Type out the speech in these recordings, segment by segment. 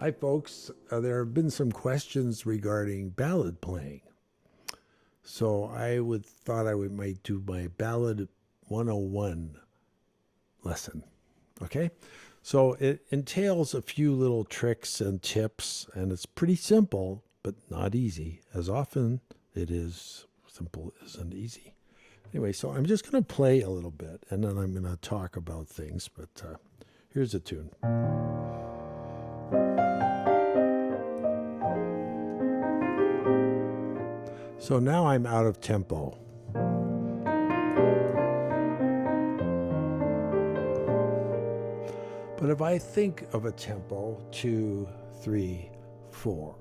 Hi, folks. There have been some questions regarding ballad playing. So I might do my Ballad 101 lesson. Okay? So it entails a few little tricks and tips, and it's pretty simple, but not easy. As often it is, simple isn't easy. Anyway, so I'm just going to play a little bit, and then I'm going to talk about things, but here's a tune. So now I'm out of tempo. But if I think of a tempo, 2, 3, 4.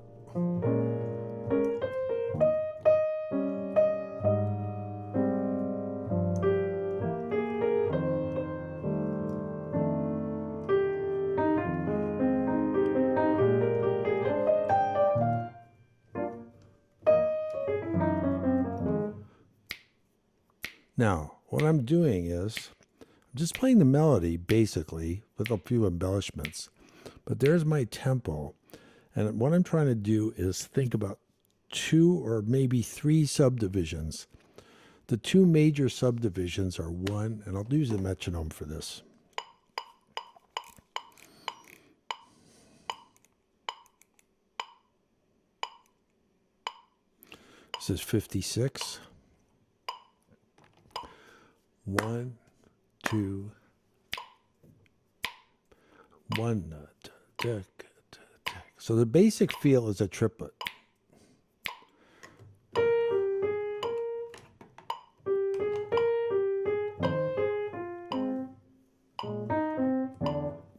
Now, what I'm doing is I'm just playing the melody basically with a few embellishments. But there's my tempo. And what I'm trying to do is think about 2 or maybe 3 subdivisions. The 2 major subdivisions are 1, and I'll use the metronome for this. This is 56. 1, 2, 1. So the basic feel is a triplet.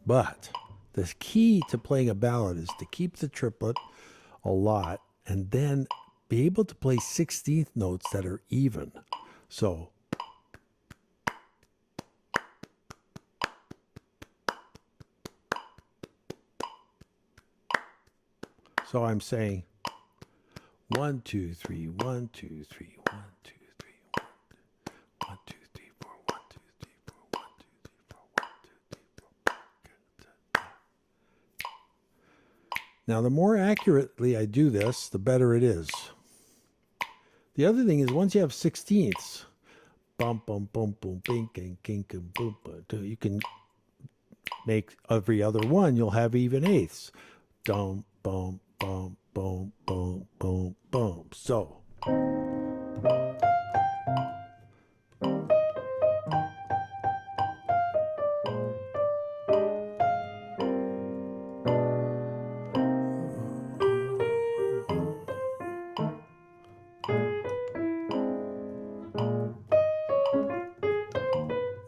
But the key to playing a ballad is to keep the triplet a lot and then be able to play 16th notes that are even. So I'm saying 1, 2, 3, 1, 2, 3, 1, 2, 3, 1, 2, 3, 4, 1, 2, 3, 4, 1, 2, 3, 4, 1, 2, 3, 4. Now, the more accurately I do this, the better it is. The other thing is once you have 16ths, bum, bum, bum, boom, bing, king, king, boom, boom, you can make every other one, you'll have even eighths. Dum, bum, boom, boom, boom, boom, boom. So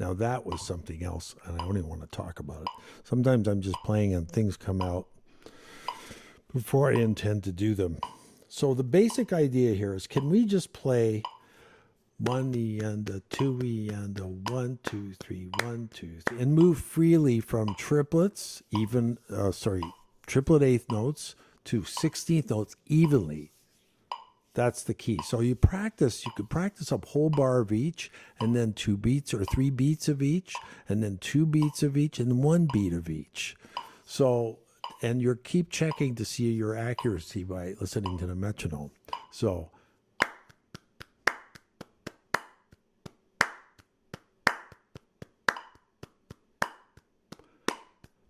now that was something else, and I don't even want to talk about it. Sometimes I'm just playing and things come out before I intend to do them. So the basic idea here is, can we just play 1 E and a 2 E and a 1, 2, 3, 1, 2, 3, and move freely from triplets, triplet eighth notes to 16th notes evenly. That's the key. So you could practice a whole bar of each, and then 2 beats or 3 beats of each, and then 2 beats of each, and 1 beat of each. So, and you keep checking to see your accuracy by listening to the metronome. So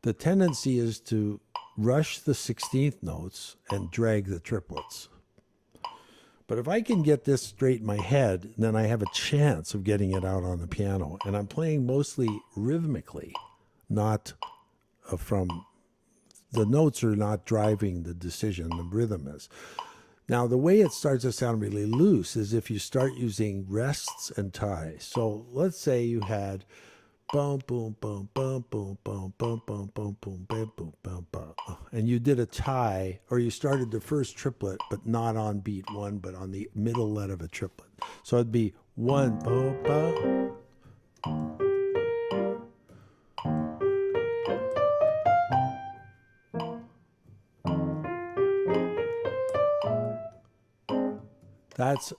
the tendency is to rush the 16th notes and drag the triplets. But if I can get this straight in my head, then I have a chance of getting it out on the piano. And I'm playing mostly rhythmically, not from the notes are not driving the decision, the rhythm is. Now, the way it starts to sound really loose is if you start using rests and ties. So let's say you had boom, boom, boom, boom, boom, boom, boom, boom, boom, boom, boom, boom, boom, boom, and you did a tie, or you started the first triplet, but not on beat 1, but on the middle let of a triplet. So it'd be 1, boom, boom. That's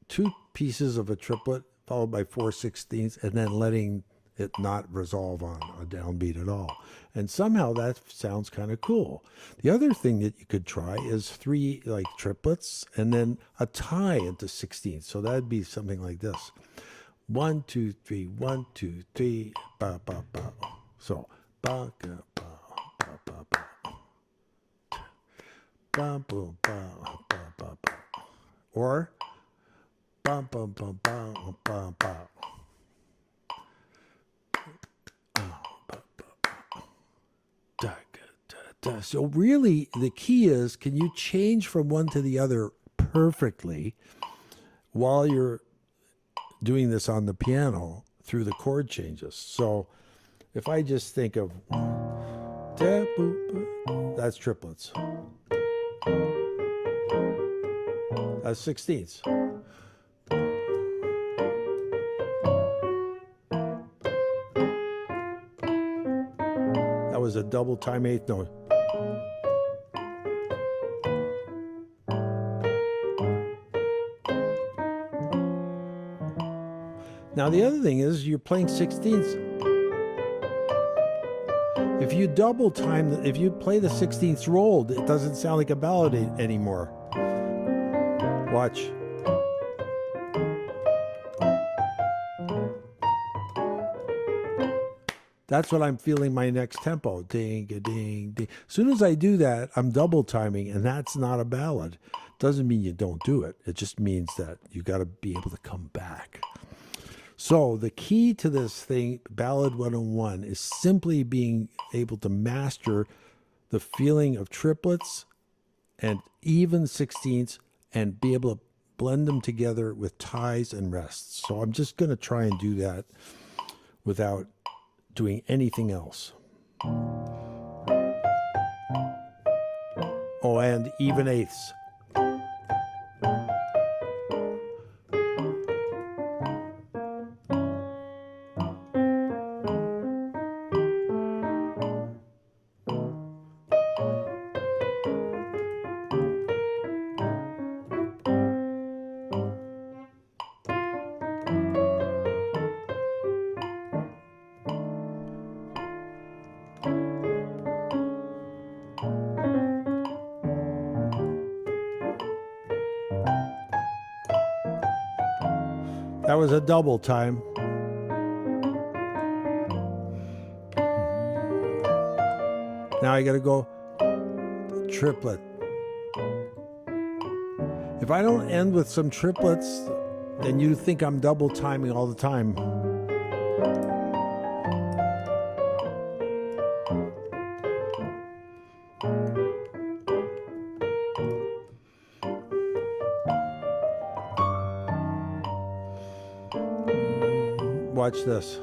2 pieces of a triplet followed by 4/16, and then letting it not resolve on a downbeat at all. And somehow that sounds kind of cool. The other thing that you could try is 3 like triplets and then a tie into 16ths. So that'd be something like this. 1, 2, 3, 1, 2, 3, ba ba ba. So ba ga ba ba ba ba. Ba ba ba ba ba ba. Or ba ba ba ba ba ba. So really, the key is, can you change from one to the other perfectly while you're doing this on the piano through the chord changes? So if I just think of, that's triplets. That's 16ths. That was a double time 8th note. Now the other thing is you're playing 16ths. If you double time, if you play the 16ths rolled, it doesn't sound like a ballad anymore. Watch. That's what I'm feeling my next tempo. Ding, a ding, ding. As soon as I do that, I'm double timing, and that's not a ballad. Doesn't mean you don't do it. It just means that you got to be able to come back. So the key to this thing, Ballad 101, is simply being able to master the feeling of triplets and even 16ths and be able to blend them together with ties and rests. So I'm just going to try and do that without doing anything else. Oh, and even eighths. That was a double time. Now I got to go triplet. If I don't end with some triplets, then you think I'm double timing all the time. Watch this.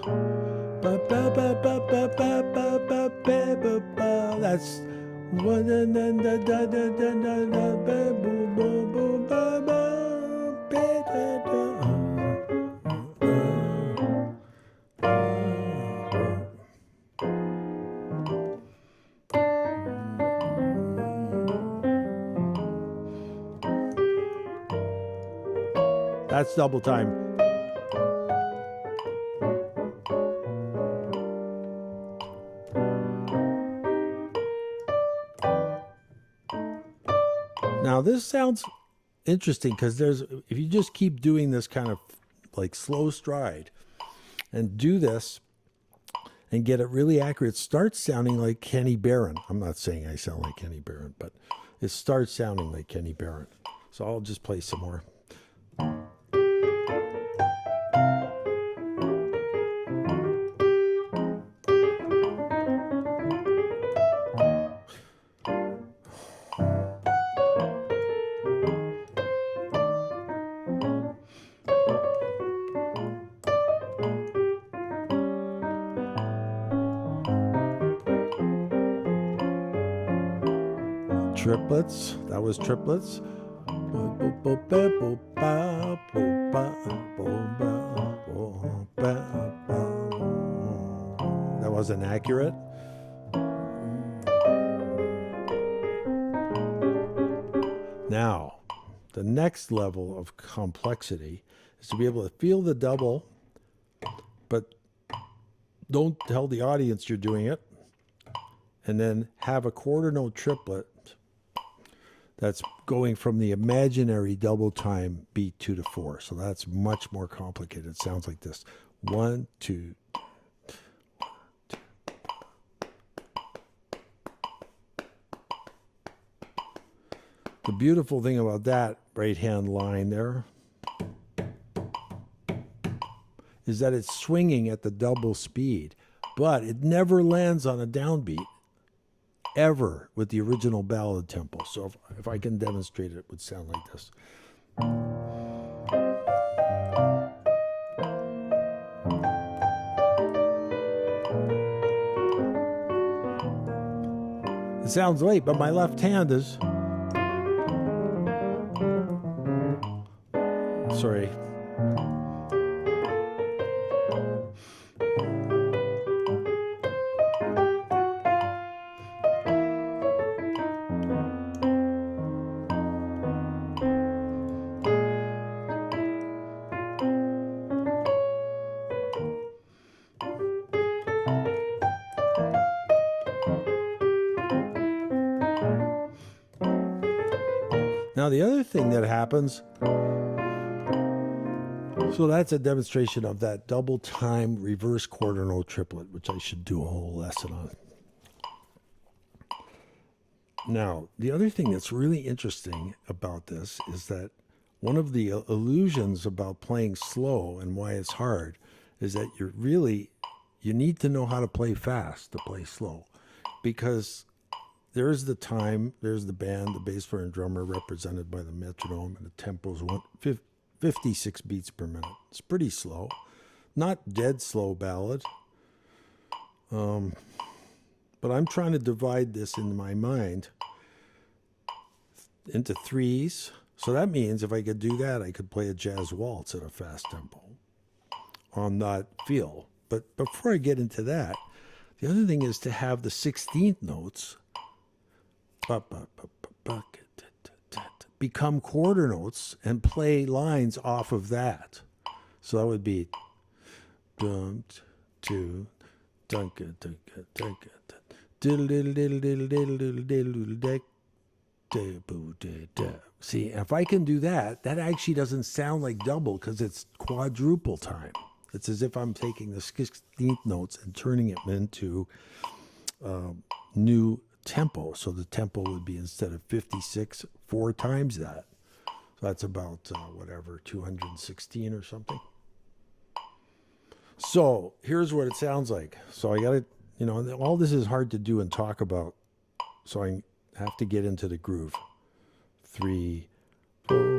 That's double time. Now this sounds interesting because if you just keep doing this kind of like slow stride and do this and get it really accurate, it starts sounding like Kenny Barron. I'm not saying I sound like Kenny Barron, but it starts sounding like Kenny Barron. So I'll just play some more. Triplets. That was triplets. That wasn't accurate. Now, the next level of complexity is to be able to feel the double, but Don't tell the audience you're doing it. And then have a quarter note triplet that's going from the imaginary double time beat 2 to 4. So that's much more complicated. It sounds like this. 1, 2. The beautiful thing about that right hand line there is that it's swinging at the double speed, but it never lands on a downbeat ever with the original ballad tempo. So if I can demonstrate it, it would sound like this. It sounds late, but my left hand is... Sorry. Now, the other thing that happens, so that's a demonstration of that double time reverse quarter note triplet, which I should do a whole lesson on. Now, the other thing that's really interesting about this is that one of the illusions about playing slow and why it's hard is that you need to know how to play fast to play slow, because there's the time, there's the band, the bass player and drummer represented by the metronome, and the tempo's 56 beats per minute. It's pretty slow, not dead slow ballad. But I'm trying to divide this in my mind into threes. So that means if I could do that, I could play a jazz waltz at a fast tempo on that feel. But before I get into that, the other thing is to have the 16th notes become quarter notes and play lines off of that. So that would be dum two dunka dunka dunka diddle diddle diddle diddle diddle diddle diddle diddle. See, if I can do that, that actually doesn't sound like double because it's quadruple time. It's as if I'm taking the 16th notes and turning it into new tempo. So the tempo would be, instead of 56, 4 times that. So that's about 216 or something. So here's what it sounds like. So I got to, all this is hard to do and talk about. So I have to get into the groove. 3, 4.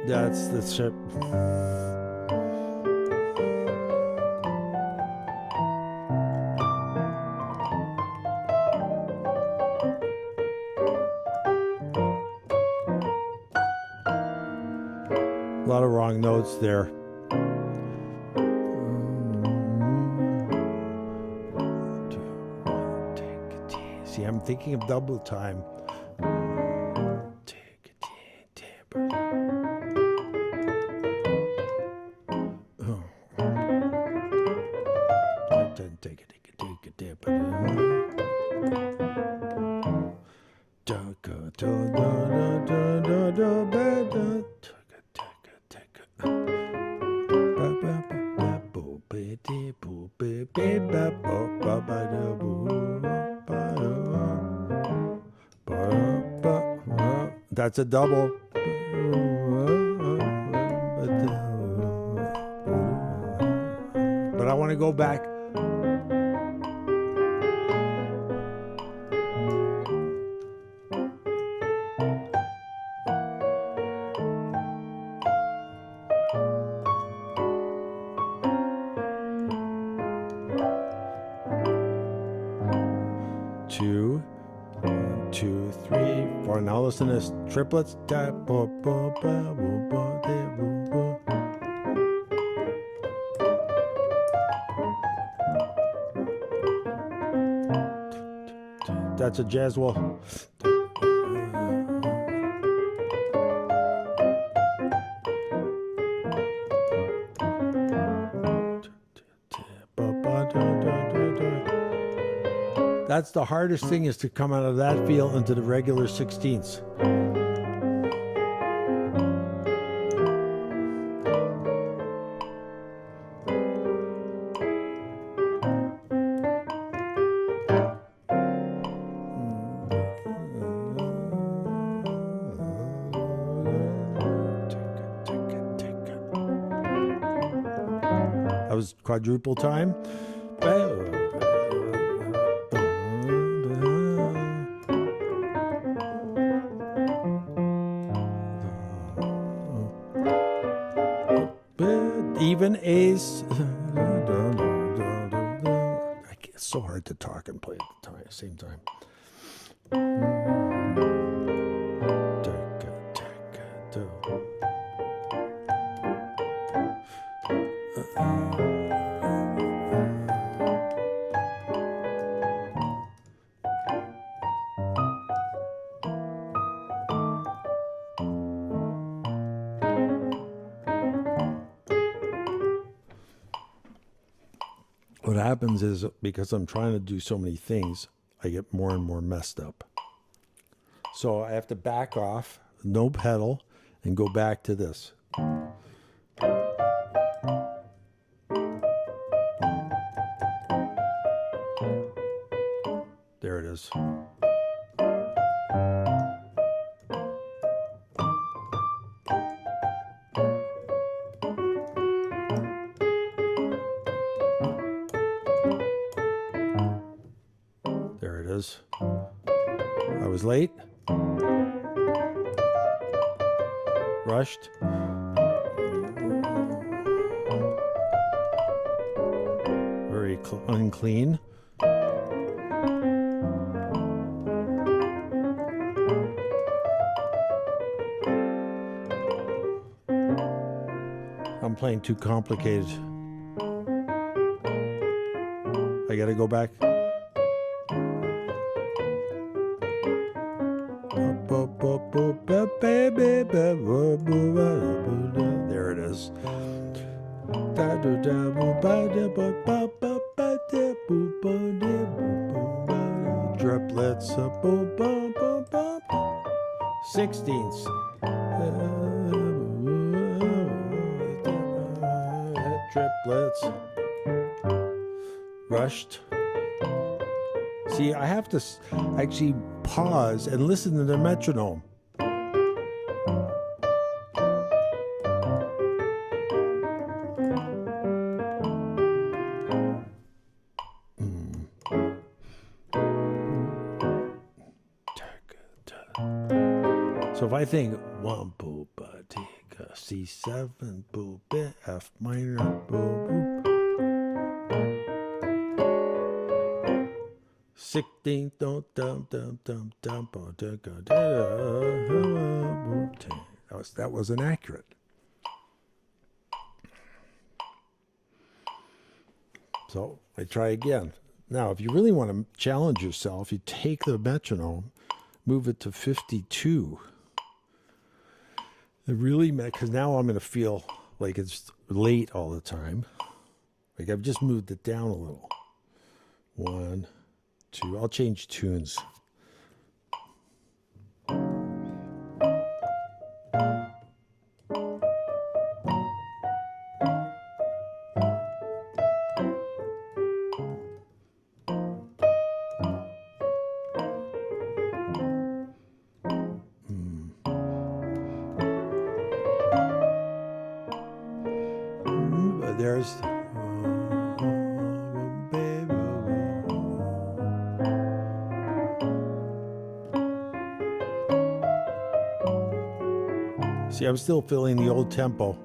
That's the ship. A lot of wrong notes there. See, I'm thinking of double time. That's a double. But I want to go back. Two, 1, 2, 3, 4. Now listen to this. Triplets. That's a jazz wall. That's the hardest thing, is to come out of that feel into the regular 16ths. That was quadruple time. Even A's. It's so hard to talk and play at the same time. What happens is, because I'm trying to do so many things, I get more and more messed up. So I have to back off, no pedal, and go back to this. There it is. There it is. I was late. Rushed. Very unclean. I'm playing too complicated. I gotta go back. There it is. Triplets. 16ths. Triplets. Rushed. See, I have to actually pause and listen to the metronome. So if I think 1 boo ba tika C7 boo bit F minor boo boo 16th dum dum dum dum dum that was inaccurate. So I try again. Now, if you really want to challenge yourself, you take the metronome, move it to 52. It really, because now I'm going to feel like it's late all the time. Like I've just moved it down a little. 1, 2. I'll change tunes. There's see, I'm still feeling the old tempo.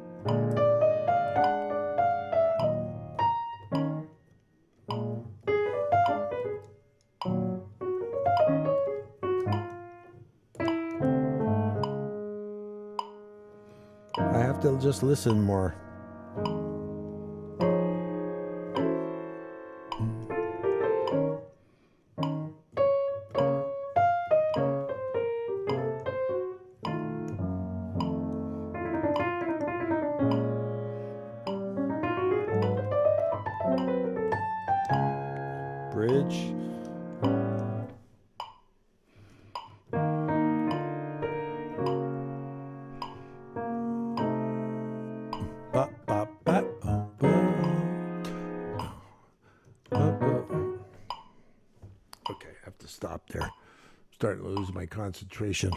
I have to just listen more. Bridge. Okay, I have to stop there. I'm starting to lose my concentration.